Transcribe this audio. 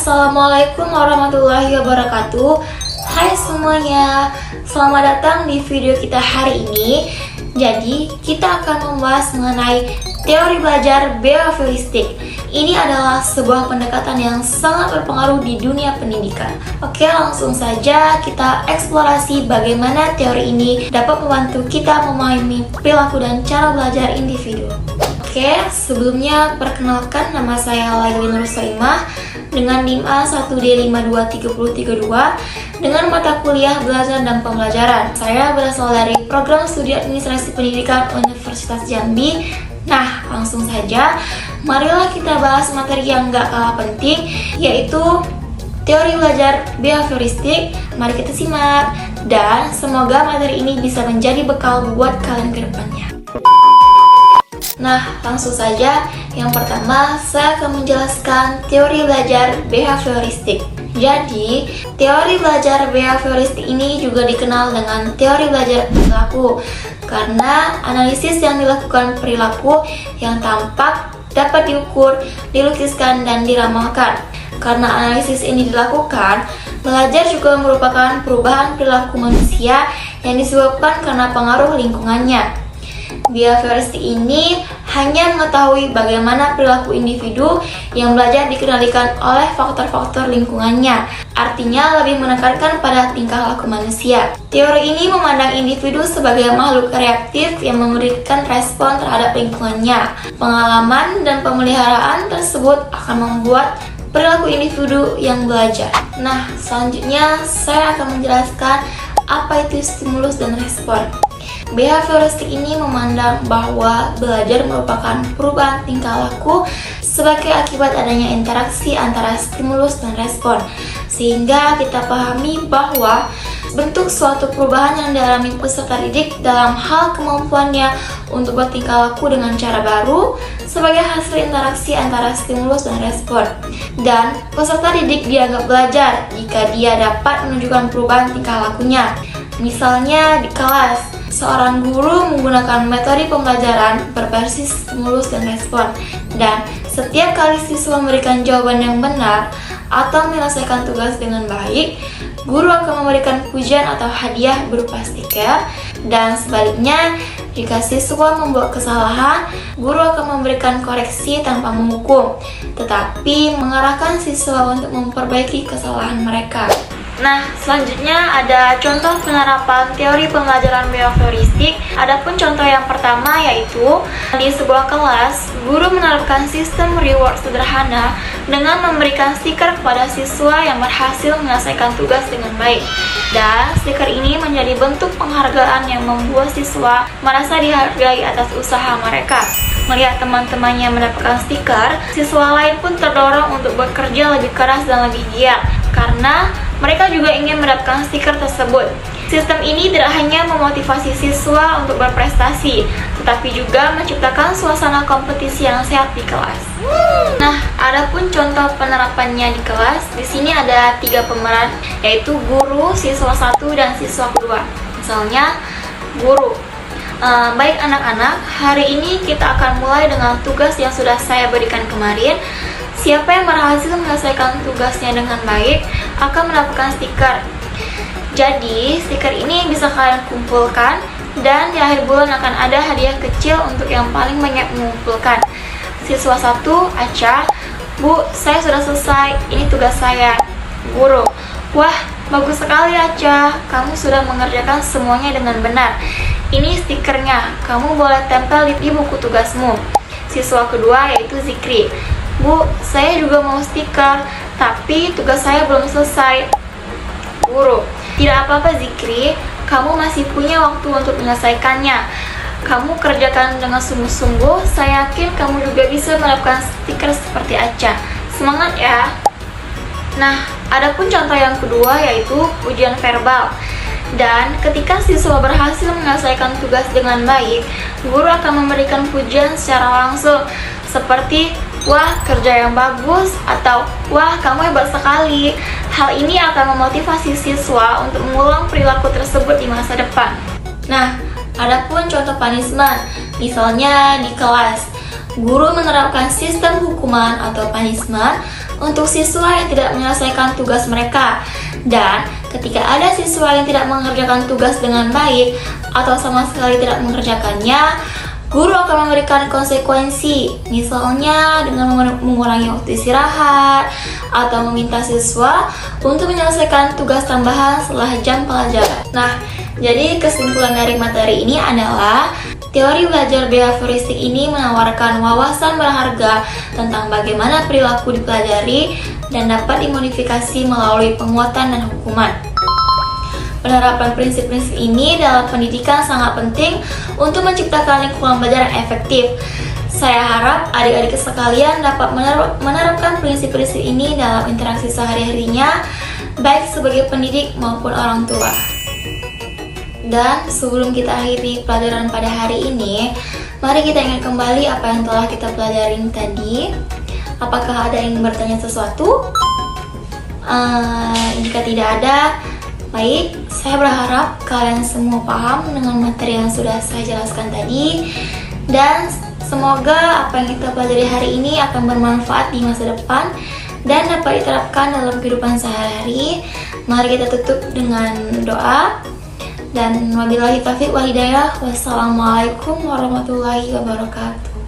Assalamualaikum warahmatullahi wabarakatuh. Hai semuanya, selamat datang di video kita hari ini. Jadi, kita akan membahas mengenai teori belajar behavioristik. Ini adalah sebuah pendekatan yang sangat berpengaruh di dunia pendidikan. Oke, langsung saja kita eksplorasi bagaimana teori ini dapat membantu kita memahami perilaku dan cara belajar individu. Oke, sebelumnya perkenalkan, nama saya Laili Nur Saimah dengan NIM A1D523032 dengan mata kuliah belajar dan pembelajaran. Saya berasal dari program studi administrasi pendidikan Universitas Jambi. Nah, langsung saja, marilah kita bahas materi yang gak kalah penting, yaitu teori belajar behavioristik. Mari kita simak, dan semoga materi ini bisa menjadi bekal buat kalian ke depannya. Nah, langsung saja. Yang pertama, saya akan menjelaskan teori belajar behavioristik. Jadi, teori belajar behavioristik ini juga dikenal dengan teori belajar perilaku, karena analisis yang dilakukan perilaku yang tampak dapat diukur, dilukiskan, dan diramalkan. Karena analisis ini dilakukan, belajar juga merupakan perubahan perilaku manusia yang disebabkan karena pengaruh lingkungannya. Behavioristik ini hanya mengetahui bagaimana perilaku individu yang belajar dikendalikan oleh faktor-faktor lingkungannya. Artinya lebih menekankan pada tingkah laku manusia. Teori ini memandang individu sebagai makhluk reaktif yang memberikan respon terhadap lingkungannya. Pengalaman dan pemeliharaan tersebut akan membuat perilaku individu yang belajar. Nah, selanjutnya saya akan menjelaskan apa itu stimulus dan respon. Behavioristik ini memandang bahwa belajar merupakan perubahan tingkah laku sebagai akibat adanya interaksi antara stimulus dan respon, sehingga kita pahami bahwa bentuk suatu perubahan yang dialami peserta didik dalam hal kemampuannya untuk bertingkah laku dengan cara baru sebagai hasil interaksi antara stimulus dan respon. Dan peserta didik dianggap belajar jika dia dapat menunjukkan perubahan tingkah lakunya. Misalnya di kelas, seorang guru menggunakan metode pembelajaran berbasis stimulus dan respon, dan setiap kali siswa memberikan jawaban yang benar atau menyelesaikan tugas dengan baik, guru akan memberikan pujian atau hadiah berupa stiker. Dan sebaliknya, jika siswa membuat kesalahan, guru akan memberikan koreksi tanpa menghukum, tetapi mengarahkan siswa untuk memperbaiki kesalahan mereka. Nah, selanjutnya ada contoh penerapan teori pembelajaran behavioristik. Adapun contoh yang pertama yaitu di sebuah kelas, guru menerapkan sistem reward sederhana dengan memberikan stiker kepada siswa yang berhasil menyelesaikan tugas dengan baik. Dan stiker ini menjadi bentuk penghargaan yang membuat siswa merasa dihargai atas usaha mereka. Melihat teman-temannya mendapatkan stiker, siswa lain pun terdorong untuk bekerja lebih keras dan lebih giat, karena mereka juga ingin mendapatkan stiker tersebut. Sistem ini tidak hanya memotivasi siswa untuk berprestasi, tetapi juga menciptakan suasana kompetisi yang sehat di kelas. Nah, adapun contoh penerapannya di kelas, di sini ada 3 pemeran, yaitu guru, siswa 1, dan siswa kedua. Misalnya, guru. Baik anak-anak, hari ini kita akan mulai dengan tugas yang sudah saya berikan kemarin. Siapa yang berhasil menyelesaikan tugasnya dengan baik akan mendapatkan stiker. Jadi, stiker ini bisa kalian kumpulkan, dan di akhir bulan akan ada hadiah kecil untuk yang paling banyak mengumpulkan. Siswa 1, Aca, Bu, saya sudah selesai, ini tugas saya. Guru, wah, bagus sekali Aca, kamu sudah mengerjakan semuanya dengan benar. Ini stikernya, kamu boleh tempel di buku tugasmu. Siswa kedua yaitu Zikri, Bu, saya juga mau stiker, tapi tugas saya belum selesai. Guru, tidak apa-apa Zikri, kamu masih punya waktu untuk menyelesaikannya. Kamu kerjakan dengan sungguh-sungguh, saya yakin kamu juga bisa mendapatkan stiker seperti Aca. Semangat ya! Nah, adapun contoh yang kedua yaitu ujian verbal. Dan ketika siswa berhasil menyelesaikan tugas dengan baik, guru akan memberikan pujian secara langsung, seperti wah, kerja yang bagus, atau wah, kamu hebat sekali. Hal ini akan memotivasi siswa untuk mengulang perilaku tersebut di masa depan. Nah, adapun contoh punishment, misalnya di kelas, guru menerapkan sistem hukuman atau punishment untuk siswa yang tidak menyelesaikan tugas mereka. Dan ketika ada siswa yang tidak mengerjakan tugas dengan baik atau sama sekali tidak mengerjakannya, guru akan memberikan konsekuensi, misalnya dengan mengurangi waktu istirahat atau meminta siswa untuk menyelesaikan tugas tambahan setelah jam pelajaran. Nah, jadi kesimpulan dari materi ini adalah teori belajar behavioristik ini menawarkan wawasan berharga tentang bagaimana perilaku dipelajari dan dapat dimodifikasi melalui penguatan dan hukuman. Penerapan prinsip-prinsip ini dalam pendidikan sangat penting untuk menciptakan lingkungan belajar yang efektif. Saya harap adik-adik sekalian dapat menerapkan prinsip-prinsip ini dalam interaksi sehari-harinya, baik sebagai pendidik maupun orang tua. Dan sebelum kita akhiri pelajaran pada hari ini, mari kita ingat kembali apa yang telah kita pelajarin tadi. Apakah ada yang bertanya sesuatu? Jika tidak ada, baik, saya berharap kalian semua paham dengan materi yang sudah saya jelaskan tadi. Dan semoga apa yang kita pelajari hari ini akan bermanfaat di masa depan dan dapat diterapkan dalam kehidupan sehari-hari. Mari kita tutup dengan doa. Dan wabillahi taufiq wal hidayah. Wassalamualaikum warahmatullahi wabarakatuh.